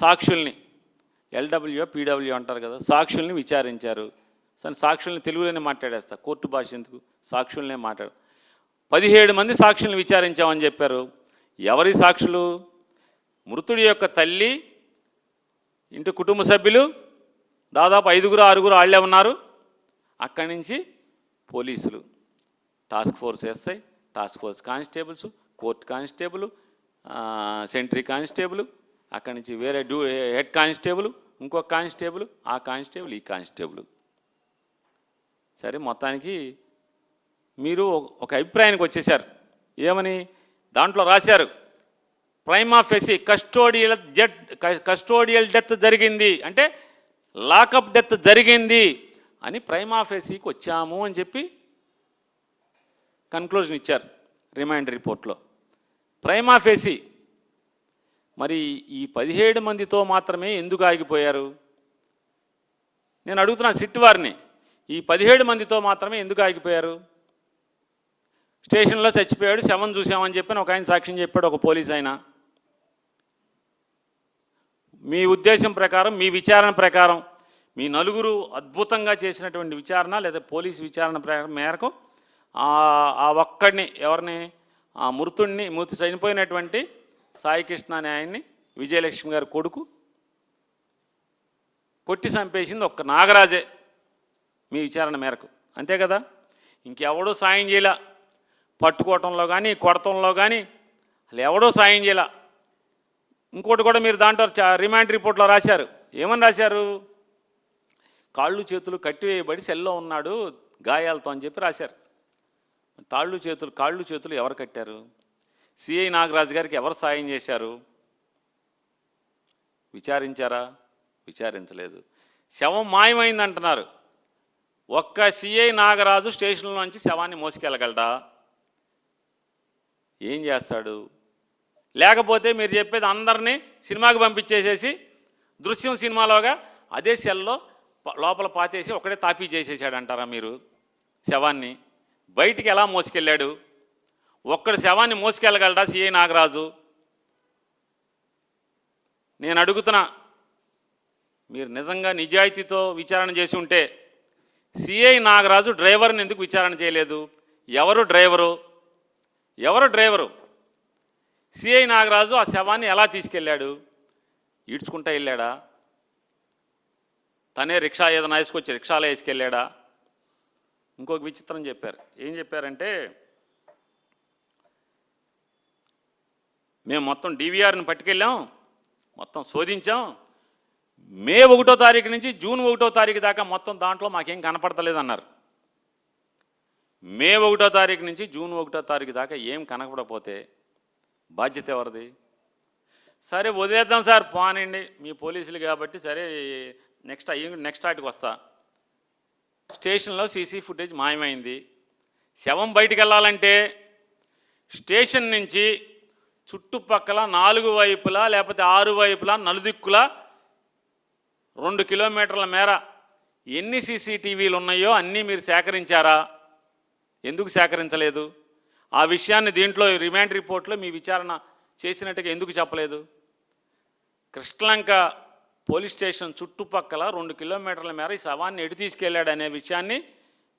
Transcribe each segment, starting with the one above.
సాక్షుల్ని, LW PW అంటారు కదా, సాక్షుల్ని విచారించారు. సరే సాక్షుల్ని తెలుగులోనే మాట్లాడేస్తా, కోర్టు భాష ఎందుకు, సాక్షుల్నే మాట్లాడు. 17 మంది సాక్షుల్ని విచారించామని చెప్పారు. ఎవరి సాక్షులు? మృతుడి యొక్క తల్లి, ఇంటి కుటుంబ సభ్యులు, దాదాపు 5-6 వాళ్ళే ఉన్నారు. అక్కడి నుంచి పోలీసులు, task force SI, task force constables, court constable, sentry constable, అక్కడి నుంచి వేరే హెడ్ కానిస్టేబుల్, ఇంకొక కానిస్టేబుల్, ఆ కానిస్టేబుల్, ఈ కానిస్టేబుల్. సరే మొత్తానికి మీరు ఒక అభిప్రాయానికి వచ్చేసారు. ఏమని దాంట్లో రాశారు? ప్రైమా ఫెసి కస్టోడియల్ డెత్ జరిగింది అంటే లాకప్ డెత్ జరిగింది అని ప్రైమా ఫెసికి వచ్చాము అని చెప్పి కన్క్లూజన్ ఇచ్చారు రిమాండ్ రిపోర్ట్లో. ప్రైమా ఫెసి మరి ఈ 17 మందితో మాత్రమే ఎందుకు ఆగిపోయారు? నేను అడుగుతున్నాను సిట్ వారిని, ఈ 17 మందితో మాత్రమే ఎందుకు ఆగిపోయారు? స్టేషన్లో చచ్చిపోయాడు, శవం చూసామని చెప్పి ఒక ఆయన సాక్ష్యం చెప్పాడు, ఒక పోలీస్ ఆయన. మీ ఉద్దేశం ప్రకారం, మీ విచారణ ప్రకారం, మీ నలుగురు అద్భుతంగా చేసినటువంటి విచారణ లేదా పోలీసు విచారణ మేరకు ఆ ఒక్కడిని, ఎవరిని, ఆ మృతి చనిపోయినటువంటి సాయికృష్ణ అనే ఆయన్ని, విజయలక్ష్మి గారి కొడుకు, కొట్టి చంపేసింది ఒక్క నాగరాజే మీ విచారణ మేరకు, అంతే కదా? ఇంకెవడో సాయం చేయలే, పట్టుకోవటంలో కానీ కొడతంలో కానీ అసలు ఎవడో సాయం చేయలే. ఇంకోటి కూడా మీరు దాంట్లో రిమాండ్ రిపోర్ట్లో రాశారు. ఏమని రాశారు? కాళ్ళు చేతులు కట్టివేయబడి సెల్లో ఉన్నాడు గాయాలతో అని చెప్పి రాశారు. కాళ్ళు చేతులు ఎవరు కట్టారు? సిఐ నాగరాజు గారికి ఎవరు సాయం చేశారు? విచారించారా? విచారించలేదు. శవం మాయమైంది అంటున్నారు. ఒక్క సిఐ నాగరాజు స్టేషన్లోంచి శవాన్ని మోసుకెళ్ళగలడా? ఏం చేస్తాడు? లేకపోతే మీరు చెప్పేది అందరినీ సినిమాకి పంపించేసేసి దృశ్యం సినిమాలోగా అదే సెల్లో లోపల పాతేసి ఒకడే తాపీ చేసేసాడు అంటారా మీరు? శవాన్ని బయటికి ఎలా మోసుకెళ్ళాడు? ఒక్కడు శవాన్ని మోసుకెళ్ళగలడా సిఐ నాగరాజు? నేను అడుగుతున్నా, మీరు నిజంగా నిజాయితీతో విచారణ చేసి ఉంటే సిఐ నాగరాజు డ్రైవర్ని ఎందుకు విచారణ చేయలేదు? ఎవరు డ్రైవరు? సిఐ నాగరాజు ఆ శవాన్ని ఎలా తీసుకెళ్ళాడు? ఈడ్చుకుంటా వెళ్ళాడా? తనే రిక్షా ఏదైనా వేసుకొచ్చి రిక్షాలో వేసుకెళ్ళాడా? ఇంకొక విచిత్రం చెప్పారు. ఏం చెప్పారంటే, మేము మొత్తం డివిఆర్ని పట్టుకెళ్ళాం, మొత్తం శోధించాం, మే 1వ తారీఖు నుంచి జూన్ 1వ తారీఖు దాకా మొత్తం దాంట్లో మాకేం కనపడతలేదు అన్నారు. మే 1వ తారీఖు నుంచి జూన్ 1వ తారీఖు దాకా ఏం కనపడకపోతే బాధ్యత ఎవరిది? సరే వదిలేద్దాం సార్, పోనండి మీ పోలీసులు కాబట్టి, సరే నెక్స్ట్ ఆటికి వస్తా. స్టేషన్లో సీసీ ఫుటేజ్ మాయమైంది. శవం బయటికి వెళ్ళాలంటే స్టేషన్ నుంచి చుట్టుపక్కల 4 వైపులా లేకపోతే 6 వైపులా నలుదిక్కులా 2 కిలోమీటర్ల మేర ఎన్ని సీసీటీవీలు ఉన్నాయో అన్నీ మీరు సేకరించారా? ఎందుకు సేకరించలేదు? ఆ విషయాన్ని దీంట్లో రిమాండ్ రిపోర్ట్లో మీ విచారణ చేసినట్టుగా ఎందుకు చెప్పలేదు? కృష్ణలంక పోలీస్ స్టేషన్ చుట్టుపక్కల 2 కిలోమీటర్ల మేర ఈ శవాన్ని ఎటు తీసుకెళ్ళాడు అనే విషయాన్ని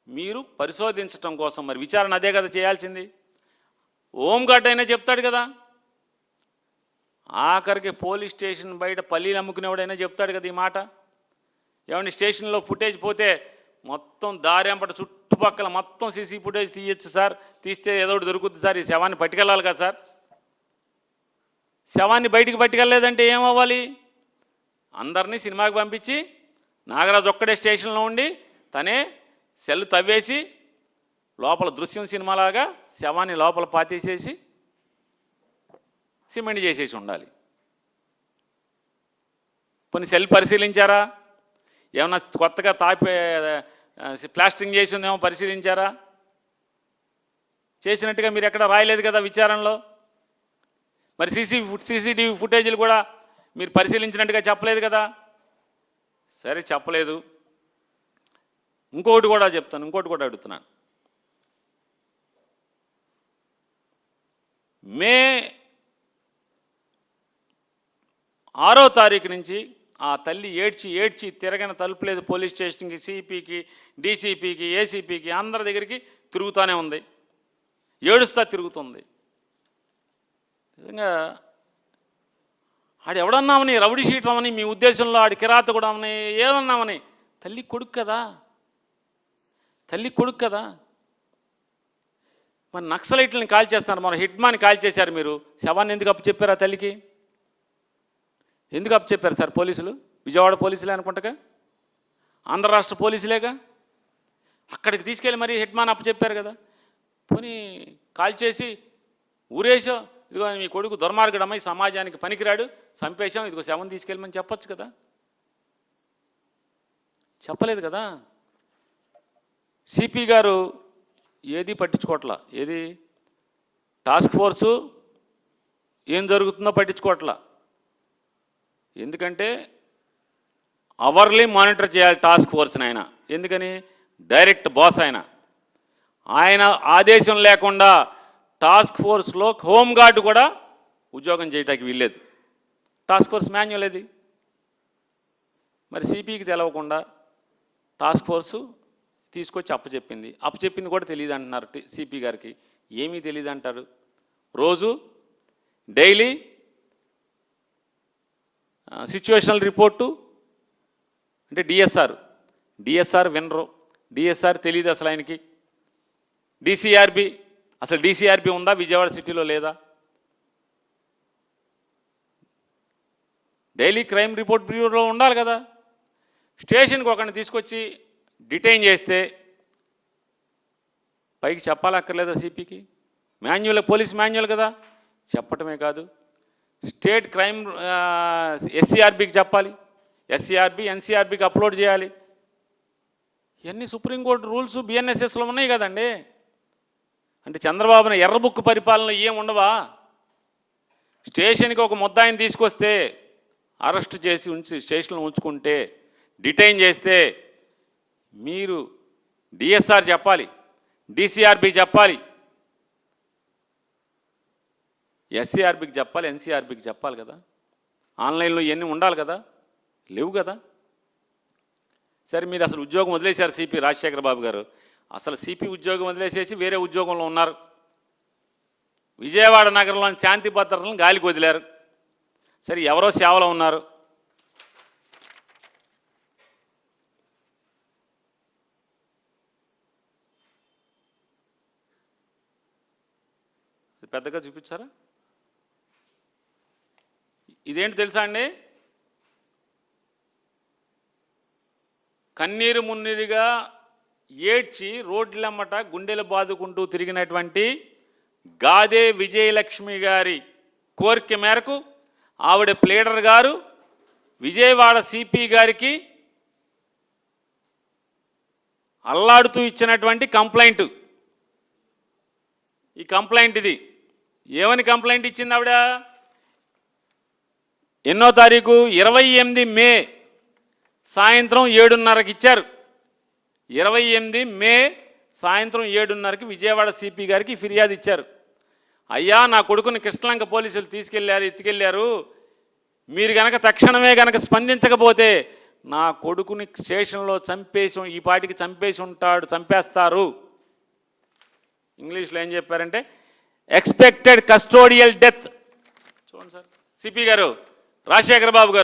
మీరు పరిశోధించడం కోసం మరి విచారణ అదే కదా చేయాల్సింది. హోంగార్డ్ అయినా చెప్తాడు కదా, ఆఖరికి పోలీస్ స్టేషన్ బయట పల్లీలు అమ్ముకునేవాడైనా చెప్తాడు కదా ఈ మాట. ఏమంటే స్టేషన్లో ఫుటేజ్ పోతే మొత్తం దారెంపట చుట్టుపక్కల మొత్తం సీసీ ఫుటేజ్ తీయచ్చు సార్, తీస్తే ఏదో ఒకటి దొరుకుతుంది సార్, ఈ శవాన్ని పట్టుకెళ్ళాలి కదా సార్. శవాన్ని బయటికి పట్టుకెళ్ళలేదంటే ఏమవ్వాలి? అందరినీ సినిమాకి పంపించి నాగరాజు ఒక్కడే స్టేషన్లో ఉండి తనే సెల్ తవ్వేసి లోపల దృశ్యం సినిమాలాగా శవాన్ని లోపల పాతేసేసి సిమెంట్ చేసేసి ఉండాలి. కొన్ని సెల్ పరిశీలించారా? ఏమన్నా కొత్తగా ప్లాస్టింగ్ చేసి ఉందేమో పరిశీలించారా? చేసినట్టుగా మీరు ఎక్కడ రాయలేదు కదా విచారణలో. మరి సీసీటీవీ ఫుటేజీలు కూడా మీరు పరిశీలించినట్టుగా చెప్పలేదు కదా. సరే చెప్పలేదు. ఇంకొకటి కూడా చెప్తాను, ఇంకోటి కూడా అడుగుతున్నాను. మే 6వ తారీఖు నుంచి ఆ తల్లి ఏడ్చి ఏడ్చి తిరగన తలుపు లేదు పోలీస్ స్టేషన్కి, సిపికి, డీసీపీకి, ఏసీపీకి అందరి దగ్గరికి తిరుగుతూనే ఉంది, ఏడుస్తా తిరుగుతుంది. నిజంగా ఆడు ఎవడన్నామని, రౌడీ షీటర్ అవని, మీ ఉద్దేశంలో ఆడి కిరాతకుడు అవని, ఏదన్నామని, తల్లి కొడుకు కదా, తల్లి కొడుకు కదా. మరి నక్సలైట్లని కాల్ చేస్తున్నారు, మన హిట్మాని కాల్ చేశారు, మీరు శవాన్ని ఎందుకు అప్పచెప్పారు ఆ తల్లికి? ఎందుకు అప్పచెప్పారు సార్ పోలీసులు? విజయవాడ పోలీసులే అనుకుంటగా, ఆంధ్ర రాష్ట్ర పోలీసులేగా, అక్కడికి తీసుకెళ్ళి మరి హిట్మాన్ అప్పచెప్పారు కదా. పోనీ కాల్ చేసి ఊరేసో, ఇదిగో మీ కొడుకు దుర్మార్గుడమ్మ, ఈ సమాజానికి పనికిరాడు, చంపేశాం, ఇదిగో శవం తీసుకెళ్ళమని చెప్పొచ్చు కదా. చెప్పలేదు కదా. సిపి గారు ఏది పట్టించుకోవట్లా, ఏది టాస్క్ ఫోర్సు ఏం జరుగుతుందో పట్టించుకోవట్లా. ఎందుకంటే అవర్లీ మానిటర్ చేయాలి టాస్క్ ఫోర్స్ని ఆయన. ఎందుకని? డైరెక్ట్ బాస్ ఆయన. ఆయన ఆదేశం లేకుండా టాస్క్ ఫోర్స్లో హోంగార్డు కూడా ఉద్యోగం చేయడానికి వీల్లేదు. టాస్క్ ఫోర్స్ మాన్యువల్ అది. మరి సిపికి తెలవకుండా టాస్క్ ఫోర్సు తీసుకొచ్చి అప్పచెప్పింది కూడా తెలియదు అంటున్నారు సిపి గారికి. ఏమీ తెలియదు అంటారు. రోజు డైలీ సిచ్యువేషనల్ రిపోర్టు అంటే డిఎస్ఆర్ వినరు, డిఎస్ఆర్ తెలియదు అసలు ఆయనకి. డిసిఆర్బి, అసలు డిసిఆర్బి ఉందా విజయవాడ సిటీలో లేదా? డైలీ క్రైమ్ రిపోర్ట్ బ్యూరోలో ఉండాలి కదా. స్టేషన్కి ఒకరిని తీసుకొచ్చి డిటైన్ చేస్తే పైకి చెప్పాలక్కర్లేదా సిపికి? మాన్యువల్, పోలీస్ మాన్యువల్ కదా. చెప్పటమే కాదు, స్టేట్ క్రైమ్ ఎస్సీఆర్బికి చెప్పాలి, ఎస్సీఆర్బి ఎన్సీఆర్బికి అప్లోడ్ చేయాలి. ఇవన్నీ సుప్రీంకోర్టు రూల్స్ బిఎన్ఎస్ఎస్లో ఉన్నాయి కదండి. అంటే చంద్రబాబుని ఎర్రబుక్కు పరిపాలనలో ఏం ఉండవా? స్టేషన్కి ఒక ముద్దాయిని తీసుకొస్తే అరెస్ట్ చేసి స్టేషన్లో ఉంచుకుంటే, డిటైన్ చేస్తే మీరు డిఎస్ఆర్ చెప్పాలి, డిసిఆర్బి చెప్పాలి, ఎస్సీఆర్బికి చెప్పాలి, ఎన్సీఆర్బికి చెప్పాలి కదా. ఆన్లైన్లో ఇవన్నీ ఉండాలి కదా, లేవు కదా. సరే, మీరు అసలు ఉద్యోగం వదిలేశారు సిపి రాజశేఖర బాబు గారు. అసలు సిపి ఉద్యోగం వదిలేసేసి వేరే ఉద్యోగంలో ఉన్నారు. విజయవాడ నగరంలోని శాంతి భద్రతలను గాలికి వదిలారు. సరే, ఎవరో సేవలో ఉన్నారు. పెద్దగా చూపించారా? ఇదేంటి తెలుసా అండి? కన్నీరు మున్నీరుగా ఏడ్చి రోడ్లమ్మట గుండెలు బాదుకుంటూ తిరిగినటువంటి గాదే విజయలక్ష్మి గారి కోరిక మేరకు ఆవిడ ప్లేడర్ గారు విజయవాడ సిపి గారికి అల్లాడుతూ ఇచ్చినటువంటి కంప్లైంట్. ఈ కంప్లైంట్ ఇది ఏమని కంప్లైంట్ ఇచ్చింది ఆవిడ? ఎన్నో తారీఖు? 28 మే సాయంత్రం 7:30కి ఇచ్చారు. 28 మే సాయంత్రం 7:30కి విజయవాడ సిపి గారికి ఫిర్యాదు ఇచ్చారు. అయ్యా, నా కొడుకుని కృష్ణలంక పోలీసులు ఎత్తుకెళ్ళారు. మీరు కనుక తక్షణమే కనుక స్పందించకపోతే నా కొడుకుని స్టేషన్లో ఈ పాటికి చంపేస్తారు. ఇంగ్లీష్లో ఏం చెప్పారంటే ఎక్స్పెక్టెడ్ కస్టోడియల్ డెత్. చూడండి సార్, సిపి గారు, రాజశేఖర బాబు గారు.